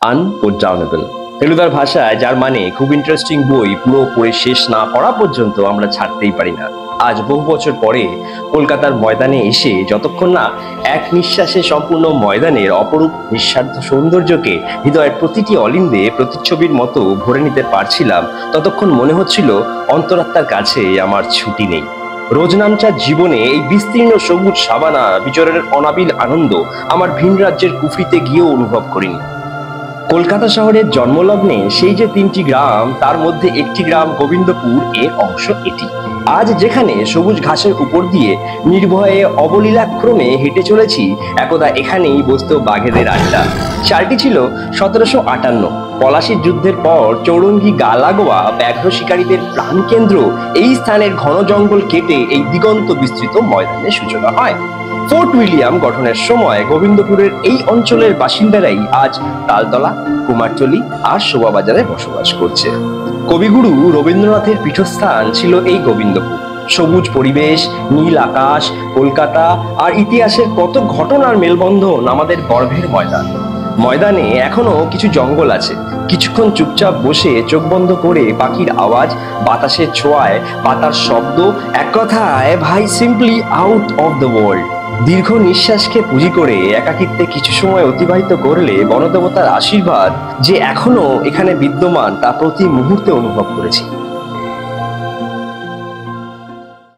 আনপুটডাউনেবল। ফেলুদার ভাষায় যার মানে খুব ইন্টারেস্টিং বই পুরো পড়ে শেষ না করা পর্যন্ত আমরা ছাড়তেই পারি না। আজ বহু বছর পরে কলকাতার ময়দানে এসে যতক্ষণ না এক নিঃশ্বাসে সম্পূর্ণ ময়দানের অপরূপ নিঃস্বার্থ সৌন্দর্যকে হৃদয়ের প্রতিটি অলিন্দে প্রতিচ্ছবির মতো ভরে নিতে পারছিলাম, ততক্ষণ মনে হচ্ছিল অন্তরাত্মার কাছে আমার ছুটি নেই। রোজনামচার জীবনে এই বিস্তীর্ণ সবুজ সাবানা বিচরণের অনাবিল আনন্দ আমার ভিন রাজ্যের কুফরিতে গিয়েও অনুভব করিনি। কলকাতা শহরের জন্মলগ্নে সেই যে তিনটি গ্রাম, তার মধ্যে একটি গ্রাম গোবিন্দপুর এর অংশ এটি। আজ যেখানে সবুজ ঘাসের উপর দিয়ে নির্ভয়ে অবলীলাক্রমে হেঁটে চলেছি, একদা এখানেই বসতো বাঘেদের আড্ডা। সালটি ছিল 1758। পলাশির যুদ্ধের পর চৌরঙ্গি গা লাগোয়া ব্যাঘ্র শিকারীদের প্রাণকেন্দ্র এই স্থানের ঘন জঙ্গল কেটে এই দিগন্ত বিস্তৃত ময়দানের সূচনা হয়। ফোর্ট উইলিয়াম গঠনের সময় গোবিন্দপুরের এই অঞ্চলের বাসিন্দারাই আজ তালতলা, কুমারটুলি আর শোভাবাজারে বসবাস করছে। কবিগুরু রবীন্দ্রনাথের পীঠস্থান ছিল এই গোবিন্দপুর। সবুজ পরিবেশ, নীল আকাশ, কলকাতা আর ইতিহাসের কত ঘটনার মেলবন্ধন আমাদের গর্ভের ময়দান। ময়দানে এখনো কিছু জঙ্গল আছে। কিছুক্ষণ চুপচাপ বসে চোখ বন্ধ করে পাখির আওয়াজ, বাতাসের ছোঁয়ায় পাতার শব্দ, এক কথায় ভাই simply out of the world. দীর্ঘ নিঃশ্বাসকে পুঁজি করে একাকিত্বে কিছু সময় অতিবাহিত করলে বনদেবতার আশীর্বাদ যে এখনো এখানে বিদ্যমান তা প্রতি মুহূর্তে অনুভব করেছি।